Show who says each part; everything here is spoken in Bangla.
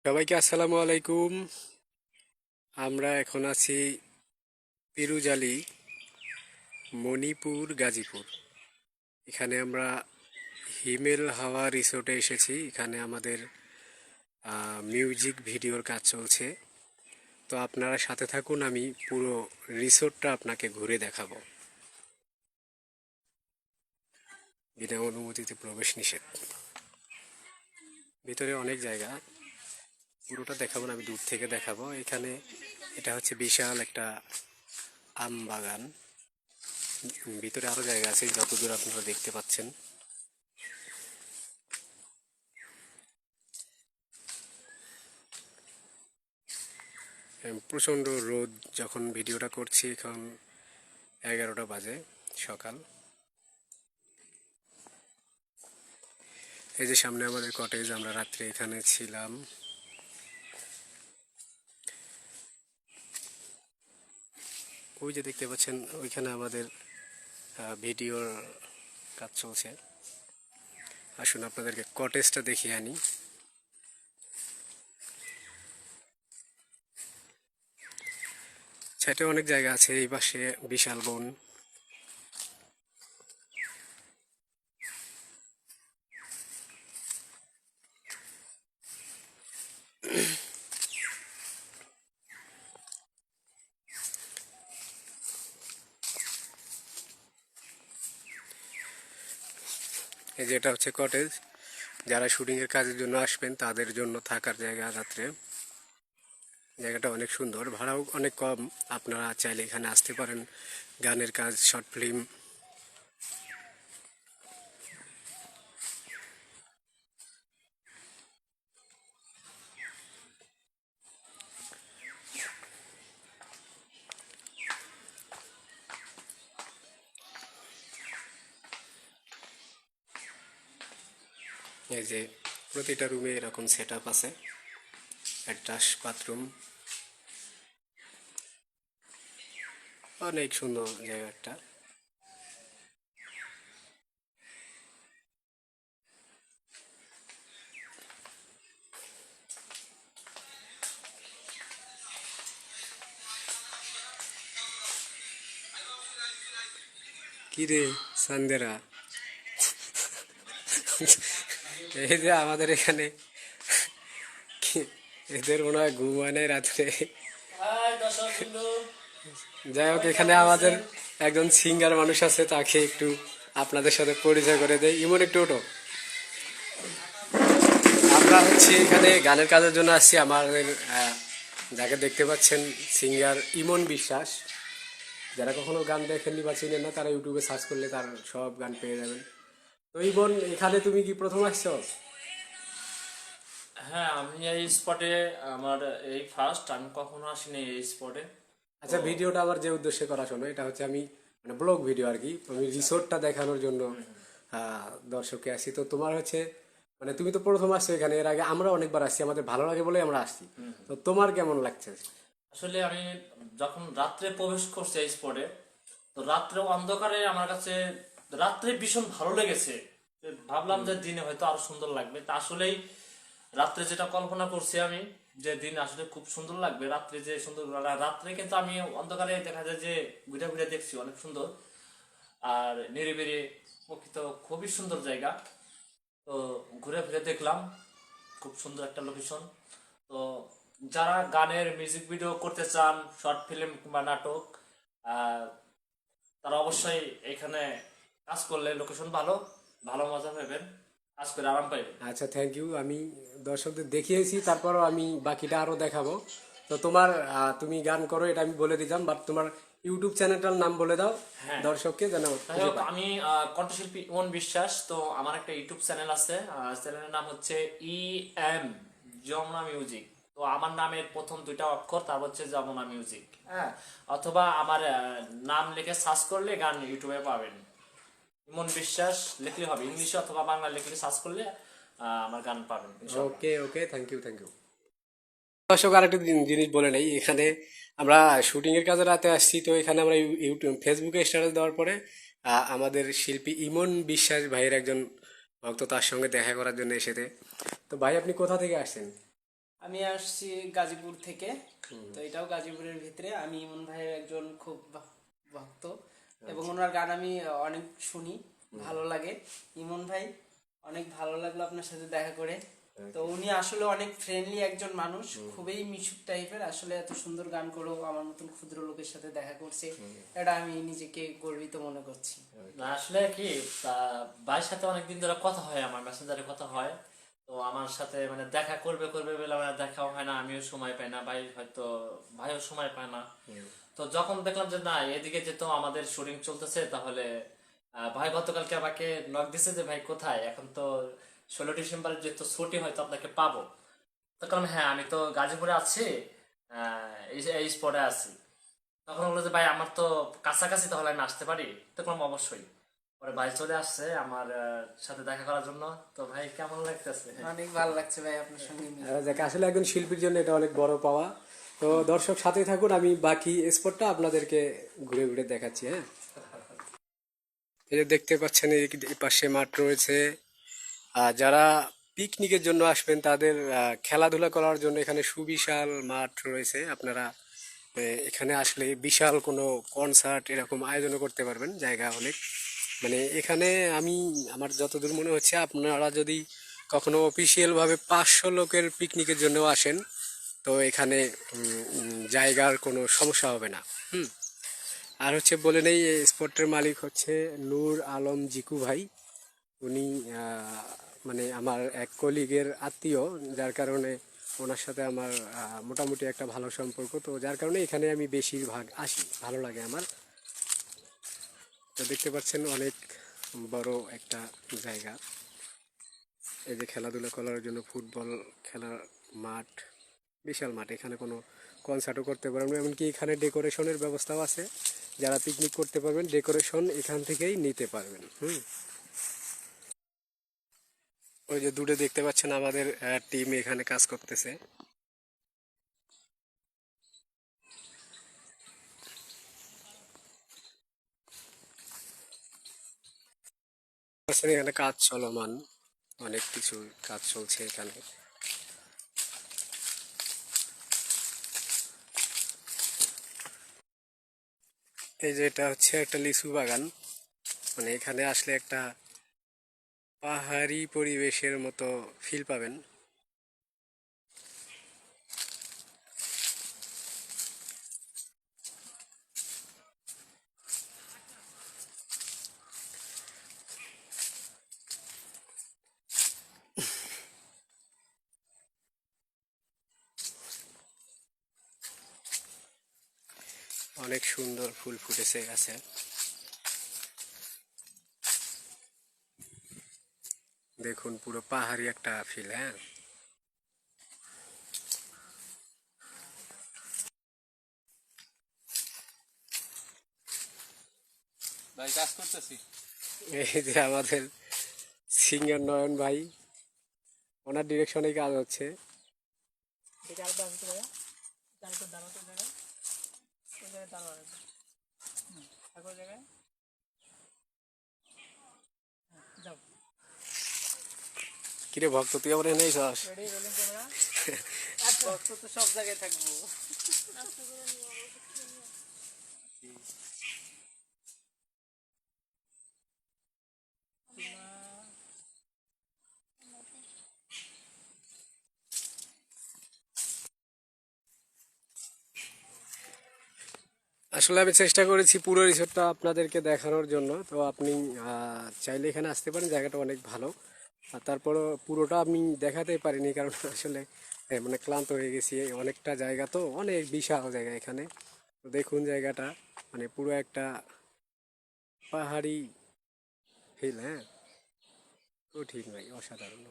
Speaker 1: সবাইকে আসসালামু আলাইকুম। আমরা এখন আছি পিরুজালি, মণিপুর, গাজীপুর। এখানে আমরা হিমেল হাওয়া রিসোর্টে এসেছি। এখানে আমাদের মিউজিক ভিডিওর কাজ চলছে। তো আপনারা সাথে থাকুন, আমি পুরো রিসোর্টটা আপনাকে ঘুরে দেখাবো। বিনা অনুমতিতে প্রবেশ নিষেধ। ভিতরে অনেক জায়গা, পুরোটা দেখাবো না, আমি দূর থেকে দেখাবো। এখানে এটা হচ্ছে বিশাল একটা আম বাগান। ভিতরে আরো জায়গা আছে যতদূর আপনারা দেখতে পাচ্ছেন। প্রচণ্ড রোদ। যখন ভিডিওটা করছি এখন 11টা বাজে সকাল। এই যে সামনে আমাদের কটেজ, আমরা রাত্রে এখানে ছিলাম। ওই যে দেখতে পাচ্ছেন ওইখানে আমাদের ভিডিওর কাজ চলছে। আসুন আপনাদেরকে কটেজটা দেখিয়ে আনি। সাইডে অনেক জায়গা আছে, এই পাশে বিশাল বন। এই যে এটা হচ্ছে কটেজ। যারা শুটিংয়ের কাজের জন্য আসবেন তাদের জন্য থাকার জায়গা রাত্রে। জায়গাটা অনেক সুন্দর, ভাড়াও অনেক কম। আপনারা চাইলে এখানে আসতে পারেন। গানের কাজ, শর্ট ফিল্ম। এই যে প্রতিটা রুমে এরকম সেট আপ আছে, অ্যাটাচ বাথরুম। অনেক সুন্দর জায়গাটা। কি রে সান্দেরা, এই যে আমাদের এখানে এদের মনে হয় ঘুম হয় নাই রাত্রে। যাই হোক, এখানে আমাদের একজন সিঙ্গার মানুষ আছে, তাকে একটু আপনাদের সাথে পরিচয় করে দেয়। ইমন, একটু ওঠো। আমরা হচ্ছে এখানে গানের কাজের জন্য আসছি। আমাদের যাকে দেখতে পাচ্ছেন সিঙ্গার ইমন বিশ্বাস। যারা কখনো গান দেখেননি বা চিনেন না, তারা ইউটিউবে সার্চ করলে তার সব গান পেয়ে যাবেন। তো ইমন, এখানে তুমি কি প্রথম আসছো?
Speaker 2: হ্যাঁ, আমি এই স্পটে আমার এই ফার্স্ট, আমি কখনো আসিনি এই স্পটে। তো
Speaker 1: আচ্ছা, ভিডিওটা আমার যে উদ্দেশ্যে করা, শোনো, এটা হচ্ছে আমি মানে ব্লগ ভিডিও আর কি। আমি
Speaker 2: আচ্ছা।
Speaker 1: রিসোর্টটা দেখানোর জন্য দর্শককে আসি। তো তোমার হচ্ছে মানে তুমি তো প্রথম আসছো এখানে। এর আগে আমরা অনেকবার আসছি, আমাদের ভালো লাগে বলে আমরা আসছি। তো তোমার কেমন লাগছে?
Speaker 2: আসলে আমি যখন রাত্রে প্রবেশ করছি এই স্পটে, তো রাত্রে অন্ধকারে আমার কাছে রাত্রে ভীষণ ভালো লেগেছে। যে ভাবলাম যে দিনে হয়তো আরো সুন্দর লাগবে, তা আসলেই রাত্রে যেটা কল্পনা করছি আমি, যে দিন আসলে খুব সুন্দর লাগবে, রাত্রে যে সুন্দর রাত্রে কিন্তু আমি অন্ধকারে দেখা যায় যে ঘুরে ঘুরে দেখছি অনেক সুন্দর আর নিরিবিলি, প্রকৃত খুবই সুন্দর জায়গা। তো ঘুরে ফিরে দেখলাম খুব সুন্দর একটা লোকেশন। তো যারা গানের মিউজিক ভিডিও করতে চান, শর্ট ফিল্ম কিংবা নাটক, আহ, তারা অবশ্যই এখানে কাজ করলে লোকেশন ভালো, ভালো মজা পাবেন, কাজ করে আরাম পাইবেন।
Speaker 1: আচ্ছা, থ্যাংক ইউ। আমি দর্শকদের দেখিয়েছি, তারপরও আমি বাকিটা আরো দেখাবো। তো তোমার তুমি গান করো এটা আমি বলে দিলাম, বাট তোমার ইউটিউব চ্যানেলটার নাম বলে দাও
Speaker 2: হ্যাঁ,
Speaker 1: দর্শককে যেন
Speaker 2: যাই
Speaker 1: খুঁজে
Speaker 2: হোক,
Speaker 1: পায়।
Speaker 2: আমি কণ্ঠশিল্পী ইমন বিশ্বাস। তো আমার একটা ইউটিউব চ্যানেল আছে, চ্যানেলের নাম হচ্ছে এম যমুনা মিউজিক। তো আমার নামের প্রথম দুইটা অক্ষর, তারপর হচ্ছে যমুনা মিউজিক। হ্যাঁ, অথবা আমার নাম লিখে সার্চ করলে গান ইউটিউবে পাবেন। ইমন বিশ্বাস লিখলে হবে, ইংলিশে অথবা বাংলা লিখলে সার্চ করলে আমার গান পাবেন ইনশাল্লাহ।
Speaker 1: ওকে ওকে, থ্যাংক ইউ থ্যাংক ইউ। দর্শক, আরেকটা জিনিস বলে নেই। এখানে আমরা শুটিং এর কাজে রাতে আসছি। তো এখানে আমরা ইউটিউব ফেসবুকে স্ট্যাটাস দেওয়ার পরে আমাদের শিল্পী ইমন বিশ্বাস ভাইয়ের একজন ভক্ত তার সঙ্গে দেখা করার জন্য এসেছে। তো ভাই, আপনি কোথা থেকে আসছেন?
Speaker 3: আমি আসছি গাজীপুর থেকে। তো এটাও গাজীপুরের ভিতরে। আমি ইমন ভাইয়ের একজন খুব ভক্ত এবং ওনার গান আমি অনেক শুনি, ভালো লাগে। ইমন ভাই, অনেক ভালো লাগলো আপনার সাথে দেখা করে। তো উনি আসলে অনেক ফ্রেন্ডলি একজন মানুষ, খুবই মিশুক টাইপের। আসলে এত সুন্দর গান করেও আমার মতন ক্ষুদ্র লোকের সাথে দেখা করছে, এটা আমি নিজেকে গর্বিত মনে করছি।
Speaker 2: না আসলে কি, ভাইয়ের সাথে অনেকদিন ধরে কথা হয়, আমার মেসেঞ্জারে কথা হয়। তো আমার সাথে মানে দেখা করবে করবে বলে আমার দেখাও হয় না, আমিও সময় পাই না, ভাইও সময় পায় না। তো যখন দেখলাম যে না, এদিকে যেহেতু আমাদের শুটিং চলতেছে, তাহলে ভাই গতকালকে আমাকে নক দিছে যে ভাই কোথায়, এখন তো 16 ডিসেম্বরের যেহেতু ছুটি, হয়তো আপনাকে পাবো। তো কারণ হ্যাঁ, আমি তো গাজীপুরে আছি, এই স্পটে আছি। তখন বললো যে ভাই আমার তো কাছাকাছি, তাহলে আমি আসতে পারি? তখন অবশ্যই। পরে ভাই চলে আসছে আমার সাথে দেখা করার জন্য। তো ভাই কেমন লাগতেছে?
Speaker 3: অনেক ভালো লাগছে ভাই আপনার সঙ্গে মিলে।
Speaker 1: যাকে আসলে একজন শিল্পীর জন্য এটা অনেক বড় পাওয়া। তো দর্শক সাথে থাকুন, আমি বাকি স্পটটা আপনাদেরকে ঘুরে ঘুরে দেখাচ্ছি। হ্যাঁ, এই যে দেখতে পাচ্ছেন এই পাশে মাঠ রয়েছে। যারা পিকনিকের জন্য আসবেন তাদের খেলাধুলা করার জন্য এখানে সুবিশাল মাঠ রয়েছে। আপনারা এখানে আসলে বিশাল কোনো কনসার্ট এরকম আয়োজনও করতে পারবেন, জায়গা অনেক। মানে এখানে আমার যতদূর মনে হচ্ছে, আপনারা যদি কখনো অফিসিয়াল ভাবে 500 লোকের পিকনিকের জন্য আসেন, তো এখানে জায়গার কোনো সমস্যা হবে না। হুম। আর হচ্ছে বলে নেই, এই স্পটের মালিক হচ্ছে নূর আলম জিকু ভাই। উনি মানে আমার এক কলিগের আত্মীয়, যার কারণে ওনার সাথে আমার মোটামুটি একটা ভালো সম্পর্ক। তো যার কারণে এখানে আমি বেশিরভাগ আসি, ভালো লাগে আমার। তো দেখতে পাচ্ছেন অনেক বড় একটা জায়গা। এই যে খেলাধুলা করার জন্য ফুটবল খেলার মাঠ, বিশাল মাঠ। এখানে কোনো কনসার্টও করতে পারবেন, এমনকি এখানে ডেকোরেশনের ব্যবস্থাও আছে। যারা পিকনিক করতে পারবেন, ডেকোরেশন এখান থেকেই নিতে পারবেন। ওই যে দূরে দেখতে পাচ্ছেন আমাদের টিম এখানে কাজ করতেছে। আসলে এখানে কাজ চলমান, অনেক কিছু কাজ চলছে এখানে। এই যে এটা হচ্ছে একটা লিচু বাগান। মানে এখানে আসলে একটা পাহাড়ি পরিবেশের মতো ফিল পাবেন। অনেক সুন্দর ফুল ফুটেছে গাছে। দেখুন পুরো পাহাড়ি একটা ফিল। হ্যাঁ,
Speaker 4: ভাই কাজ করতেছি।
Speaker 1: এই যে আমাদের সিঙ্গার নয়ন ভাই, ওনার ডিরেকশনে কাজ হচ্ছে। কিরে ভক্ত, তুই আমার এনেই যাস?
Speaker 3: ভক্ত তো সব জায়গায় থাকবো।
Speaker 1: আসলে আমি চেষ্টা করেছি পুরো রিসোর্টটা আপনাদেরকে দেখানোর জন্য। তো আপনি চাইলে এখানে আসতে পারেন, জায়গাটা অনেক ভালো। আর তারপরও পুরোটা আমি দেখাতে পারিনি, কারণ আসলে মানে ক্লান্ত হয়ে গেছি। অনেকটা জায়গা, তো অনেক বিশাল জায়গা এখানে। তো দেখুন জায়গাটা, মানে পুরো একটা পাহাড়ি ফিল। হ্যাঁ, তো ঠিক ভাই, অসাধারণ।